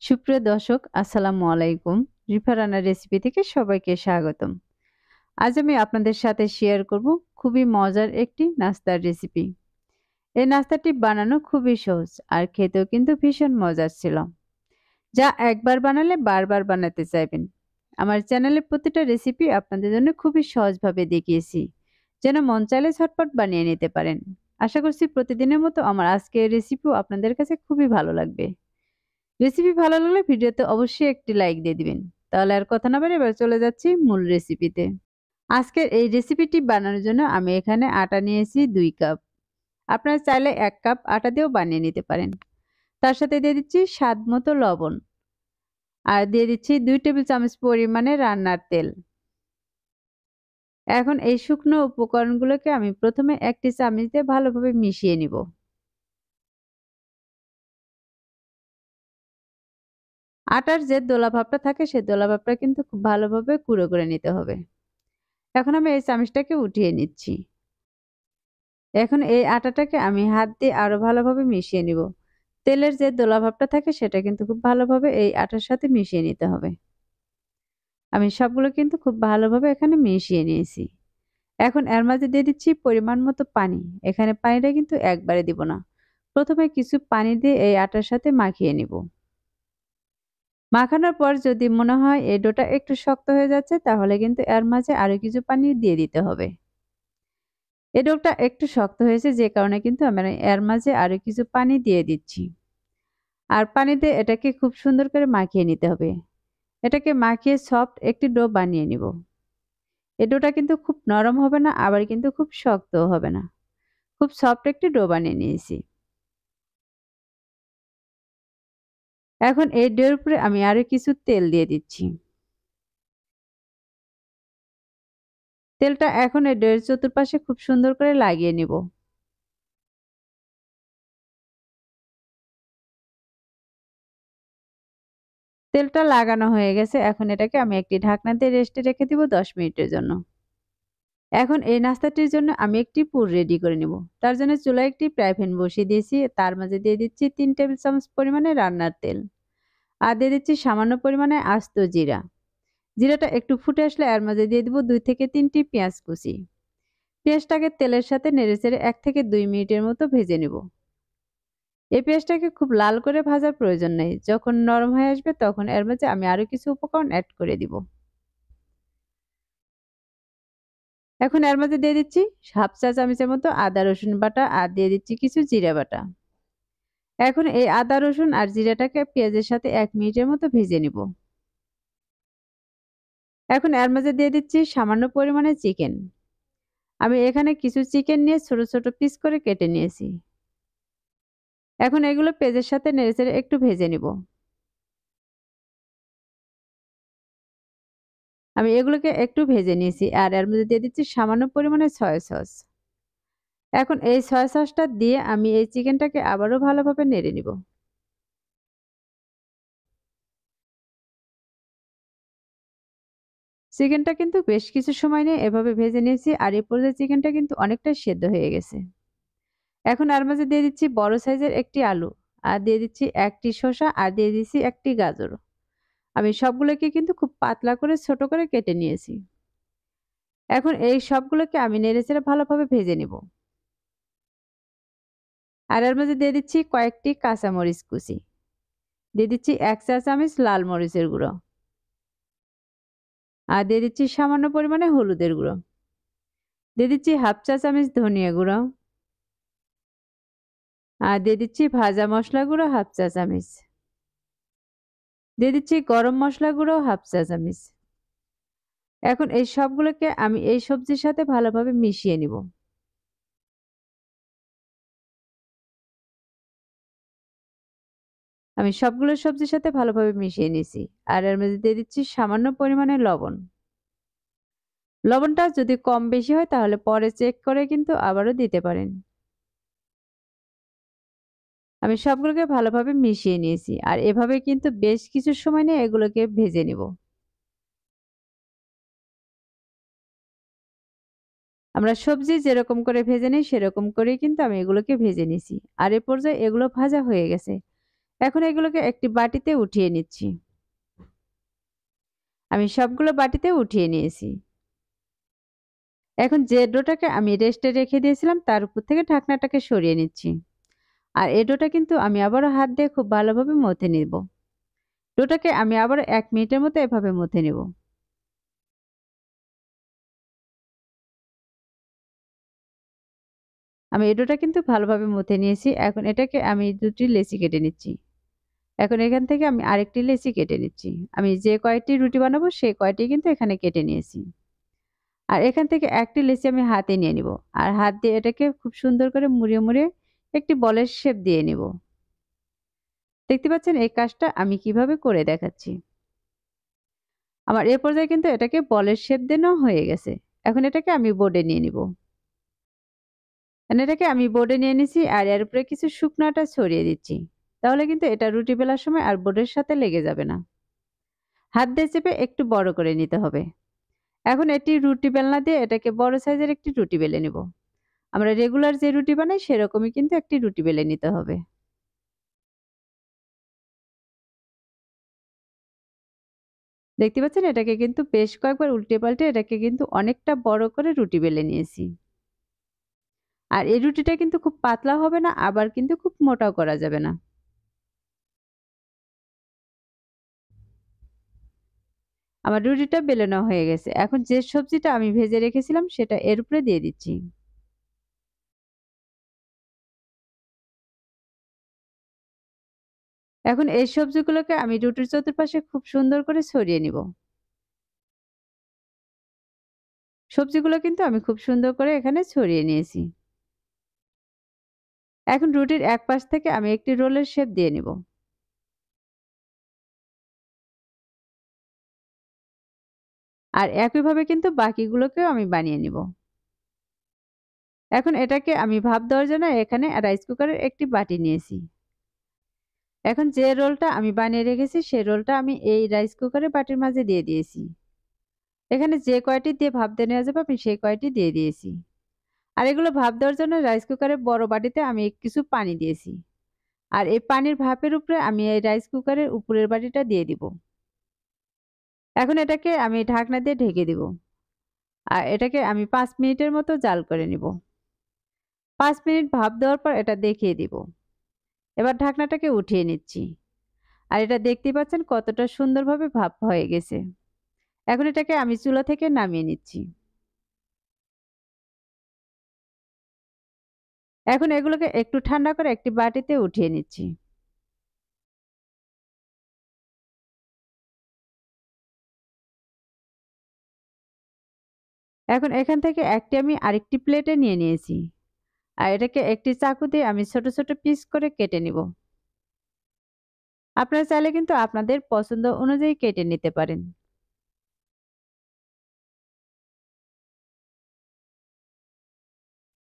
সুপ্রিয় দর্শক, আসসালামু আলাইকুম। রিফা রান্নার রেসিপি থেকে সবাইকে স্বাগতম। আজ আমি আপনাদের সাথে শেয়ার করব খুবই মজার একটি নাস্তার রেসিপি। এই নাস্তাটি বানানো খুবই সহজ আর খেতেও কিন্তু ভীষণ মজার ছিল। যা একবার বানালে বারবার বানাতে চাইবেন। আমার চ্যানেলে প্রতিটা রেসিপি আপনাদের জন্য খুবই সহজভাবে দেখিয়েছি, যেন মন চাইলে ঝটপট বানিয়ে নিতে পারেন। আশা করছি প্রতিদিনের মতো আমার আজকের রেসিপিও আপনাদের কাছে খুবই ভালো লাগবে। রেসিপি ভালো লাগলে ভিডিওতে অবশ্যই একটি লাইক দিয়ে দিবেন। তাহলে আর কথা না বাড়িয়ে এবার চলে যাচ্ছি মূল রেসিপিতে। আজকের এই রেসিপিটি বানানোর জন্য আমি এখানে আটা নিয়েছি ২ কাপ। আপনারা চাইলে ১ কাপ আটা দিয়েও বানিয়ে নিতে পারেন। তার সাথে দিয়ে দিচ্ছি স্বাদ মতো লবণ। আর দিয়ে দিচ্ছি ২ টেবিল চামচ পরিমাণে রান্নার তেল। এখন এই শুকনো উপকরণগুলোকে আমি প্রথমে একটি চামচ দিয়ে ভালোভাবে মিশিয়ে নিব। আটার যে দোলা ভাবটা থাকে সেই দোলা ভাবটা কিন্তু খুব ভালোভাবে গুঁড়ো করে নিতে হবে। এখন আমি এই চামচটাকে উঠিয়ে নিচ্ছি। এখন এই আটাটাকে আমি হাত দিয়ে আরো ভালোভাবে মিশিয়ে নিব। তেলের যে দোলাভাবটা থাকে সেটা কিন্তু খুব ভালোভাবে এই আটার সাথে মিশিয়ে নিতে হবে। আমি সবগুলো কিন্তু খুব ভালোভাবে এখানে মিশিয়ে নিয়েছি। এখন এর মাঝে দিয়ে দিচ্ছি পরিমাণ মতো পানি। এখানে পানিটা কিন্তু একবারে দিব না। প্রথমে কিছু পানি দিয়ে এই আটার সাথে মাখিয়ে নিব। মাখানোর পর যদি মনে হয় এই ডোটা একটু শক্ত হয়ে যাচ্ছে, তাহলে কিন্তু এর মাঝে আরো কিছু পানি দিয়ে দিতে হবে। এই ডোটা একটু শক্ত হয়েছে, যে কারণে কিন্তু আমি এর মাঝে আরো কিছু পানি দিয়ে দিচ্ছি। আর পানি দিয়ে এটাকে খুব সুন্দর করে মাখিয়ে নিতে হবে। এটাকে মাখিয়ে সফট একটি ডো বানিয়ে নিব। এই ডোটা কিন্তু খুব নরম হবে না, আবার কিন্তু খুব শক্তও হবে না। খুব সফট একটি ডো বানিয়ে নিয়েছি। এখন এই ডোর উপরে আমি আরো কিছু তেল দিয়ে দিচ্ছি। তেলটা এখন এই ডোয়ের চতুর্পাশে খুব সুন্দর করে লাগিয়ে নিব। তেলটা লাগানো হয়ে গেছে। এখন এটাকে আমি একটি ঢাকনা দিয়ে রেস্টে রেখে দিব ১০ মিনিটের জন্য। এখন এই নাস্তাটির জন্য আমি একটি পুর রেডি করে নিব। তার জন্য চুলায় একটি ফ্রাই প্যান বসিয়ে দিয়েছি। তার মাঝে দিয়ে দিচ্ছি ৩ টেবিল চামচ পরিমাণে রান্নার তেল। আর দিয়ে দিচ্ছি সামান্য পরিমাণে আস্ত জিরা। জিরাটা একটু ফুটে আসলে এর মাঝে দিয়ে দিব ২ থেকে ৩টি পেঁয়াজ কুচি। পেঁয়াজটাকে তেলের সাথে নেড়েচেড়ে ১ থেকে ২ মিনিটের মতো ভেজে নিব। এই পেঁয়াজটাকে খুব লাল করে ভাজার প্রয়োজন নেই। যখন নরম হয়ে আসবে তখন এর মাঝে আমি আরো কিছু উপকরণ এড করে দিব। এখন এর মাঝে দিয়ে দিচ্ছি ১/২ চা চামচের মতো আদা রসুন বাটা আর দিয়ে দিচ্ছি কিছু জিরা বাটা। এখন এই আদা রসুন আর জিরাটাকে পেঁয়াজের সাথে ১ মিনিটের মতো ভেজে নিব। এখন এর মাঝে দিয়ে দিচ্ছি সামান্য পরিমাণে চিকেন। আমি এখানে কিছু চিকেন নিয়ে ছোট ছোট পিস করে কেটে নিয়েছি। এখন এগুলো পেঁয়াজের সাথে নেড়েচেড়ে একটু ভেজে নিব। আমি এগুলোকে একটু ভেজে নিয়েছি আর এর মধ্যে দিয়ে দিচ্ছি সামান্য পরিমাণে সয়া সস। এখন এই সয়া সসটা দিয়ে আমি এই চিকেনটাকে আবারও ভালোভাবে নেড়ে নিব। চিকেনটা কিন্তু বেশ কিছু সময় নিয়ে এভাবে ভেজে নিয়েছি আর এই পর্যায়ে চিকেনটা কিন্তু অনেকটা সেদ্ধ হয়ে গেছে। এখন এর মাঝে দিয়ে দিচ্ছি বড় সাইজের একটি আলু আর দিয়ে দিচ্ছি একটি শসা আর দিয়ে দিচ্ছি একটি গাজর। আমি সবগুলোকে কিন্তু খুব পাতলা করে ছোট করে কেটে নিয়েছি। এখন এই সবগুলোকে আমি নেড়েচেড়ে ভালোভাবে ভেজে নিব। আর এর মাঝে দিয়ে দিচ্ছি কয়েকটি কাঁচামরিচ কুচি। দিয়ে দিচ্ছি ১ চা চামচ লাল মরিচের গুঁড়ো। আর দিয়ে দিচ্ছি সামান্য পরিমাণে হলুদের গুঁড়ো। দিয়ে দিচ্ছি ১/২ চা চামচ ধনিয়া গুঁড়ো। আর দিয়ে দিচ্ছি ভাজা মশলা গুঁড়ো ১/২ চা চামচ। দিয়ে দিচ্ছি গরম মশলা গুঁড়ো ১/২ চা চামচ। এখন এই সবগুলোকে আমি এই সবজির সাথে ভালোভাবে মিশিয়ে নিব। আমি সবগুলো সবজির সাথে ভালোভাবে মিশিয়ে নিয়েছি। আর এর মধ্যে দিয়ে দিচ্ছি সামান্য পরিমাণে লবণ। লবণটা যদি কম বেশি হয় তাহলে পরে চেক করে কিন্তু আবারও দিতে পারেন। আমি সবগুলোকে ভালোভাবে মিশিয়ে নিয়েছি। আর এভাবে কিন্তু বেশ কিছু সময় নিয়ে এগুলোকে ভেজে নিব। আমরা সবজি যেরকম করে ভেজে নিই সেরকম করেই কিন্তু আমি এগুলোকে ভেজে নিছি। আর এ পর্যায়ে এগুলো ভাজা হয়ে গেছে। এখন এগুলোকে একটি বাটিতে উঠিয়ে নিচ্ছি। আমি সবগুলো বাটিতে উঠিয়ে নিয়েছি। এখন যে ডোটাকে আমি রেস্টে রেখে দিয়েছিলাম তার উপর থেকে ঢাকনাটাকে সরিয়ে নিচ্ছি। আর এই ডোটা কিন্তু আমি আবারও হাত দিয়ে খুব ভালোভাবে মথে নিব। ডোটাকে আমি আবার ১ মিনিটের মতো এভাবে মথে নিব। আমি এই ডোটা কিন্তু ভালোভাবে মথে নিয়েছি। এখন এটাকে আমি ২ টি লেচি কেটে নিচ্ছি। এখন এখান থেকে আমি আরেকটি লেচি কেটে নিচ্ছি। আমি যে কয়টি রুটি বানাবো সেই কয়টি কিন্তু এখানে কেটে নিয়েছি। আর এখান থেকে একটি লেচি আমি হাতে নিয়ে নিব। আর হাত দিয়ে এটাকে খুব সুন্দর করে মুড়িয়ে, মুড়িয়ে একটি বলের শেপ দিয়ে নিব। দেখতে পাচ্ছেন এই কাজটা আমি কিভাবে করে দেখাচ্ছি। আমার এ পর্যায়ে কিন্তু এটাকে বলের শেপ দিয়ে নেওয়া হয়ে গেছে। এখন এটাকে আমি বোর্ডে নিয়ে নিব। এটাকে আমি বোর্ডে নিয়ে নিছি আর এর উপরে কিছু শুকনো আটা ছড়িয়ে দিচ্ছি। তাহলে কিন্তু এটা রুটি বেলার সময় আর বোর্ডের সাথে লেগে যাবে না। হাত দিয়ে চেপে একটু বড় করে নিতে হবে। এখন এটি রুটি বেলনা দিয়ে এটাকে বড় সাইজের একটি রুটি বেলে নেব। আমরা রেগুলার যে রুটি বানাই সেরকমই কিন্তু একটি রুটি বেলে নিতে হবে। দেখতে পাচ্ছেন এটাকে কিন্তু বেশ কয়েকবার উল্টে পাল্টে এটাকে কিন্তু অনেকটা বড় করে রুটি বেলে নিয়েছি। আর এই রুটিটা কিন্তু খুব পাতলা হবে না, আবার কিন্তু খুব মোটাও করা যাবে না। আমার রুটিটা বেলে নেওয়া হয়ে গেছে। এখন যে সবজিটা আমি ভেজে রেখেছিলাম সেটা এর উপরে দিয়ে দিচ্ছি। এখন এই সবজিগুলোকে আমি রুটির চতুর্পাশে খুব সুন্দর করে ছড়িয়ে নিব। সবজিগুলো কিন্তু আমি খুব সুন্দর করে এখানে ছড়িয়ে নিয়েছি। এখন রুটির এক পাশ থেকে আমি একটি রোলের শেপ দিয়ে নিব। আর একইভাবে কিন্তু বাকিগুলোকেও আমি বানিয়ে নিব। এখন এটাকে আমি ভাপ দেওয়ার জন্য এখানে রাইস কুকারের একটি বাটি নিয়েছি। এখন যে রোলটা আমি বানিয়ে রেখেছি সেই রোলটা আমি এই রাইস কুকারের বাটির মাঝে দিয়ে দিয়েছি। এখানে যে কয়টি দিয়ে ভাপ দিয়ে নেওয়া যাবে আমি সেই কয়টি দিয়ে দিয়েছি। আর এগুলো ভাপ দেওয়ার জন্য রাইস কুকারের বড় বাটিতে আমি কিছু পানি দিয়েছি। আর এই পানির ভাপের উপরে আমি এই রাইস কুকারের উপরের বাটিটা দিয়ে দিব। এখন এটাকে আমি ঢাকনা দিয়ে ঢেকে দিব। আর এটাকে আমি ৫ মিনিটের মতো জাল করে নিব। ৫ মিনিট ভাপ দেওয়ার পর এটা দেখিয়ে দিব। এবার ঢাকনাটাকে উঠিয়ে নিচ্ছি। আর এটা দেখতেই পাচ্ছেন কতটা সুন্দরভাবে ভাপ হয়ে গেছে। এখন এটাকে আমি চুলা থেকে নামিয়ে নিচ্ছি। এখন এগুলোকে একটু ঠান্ডা করে একটি বাটিতে উঠিয়ে নিচ্ছি। এখন এখান থেকে একটি আমি আরেকটি প্লেটে নিয়ে নিয়েছি। আর এটাকে একটি চাকু দিয়ে আমি ছোট, ছোট পিস করে কেটে নিব। আপনারা চাইলে কিন্তু আপনাদের পছন্দ অনুযায়ী কেটে নিতে পারেন।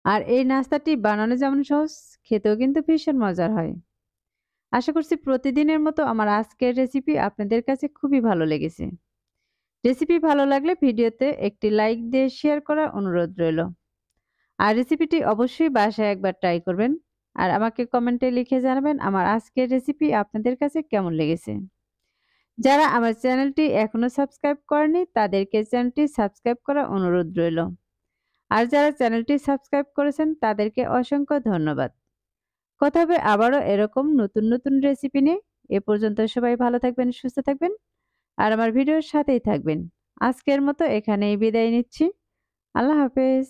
আর এই নাস্তাটি বানানো যেমন সহজ, খেতেও কিন্তু ভীষণ মজার হয়। আশা করছি প্রতিদিনের মতো আমার আজকের রেসিপি আপনাদের কাছে খুবই ভালো লেগেছে। রেসিপি ভালো লাগলে ভিডিওতে একটি লাইক দিয়ে শেয়ার করার অনুরোধ রইল। আর রেসিপিটি অবশ্যই বাসায় একবার ট্রাই করবেন। আর আমাকে কমেন্টে লিখে জানাবেন আমার আজকের রেসিপি আপনাদের কাছে কেমন লেগেছে। যারা আমার চ্যানেলটি এখনো সাবস্ক্রাইব করেনি তাদেরকে চ্যানেলটি সাবস্ক্রাইব করার অনুরোধ রইল। আর যারা চ্যানেলটি সাবস্ক্রাইব করেছেন তাদেরকে অসংখ্য ধন্যবাদ। কথা হবে আবারও এরকম নতুন নতুন রেসিপি নিয়ে। এ পর্যন্ত সবাই ভালো থাকবেন, সুস্থ থাকবেন আর আমার ভিডিওর সাথেই থাকবেন। আজকের মতো এখানেই বিদায় নিচ্ছি। আল্লাহ হাফেজ।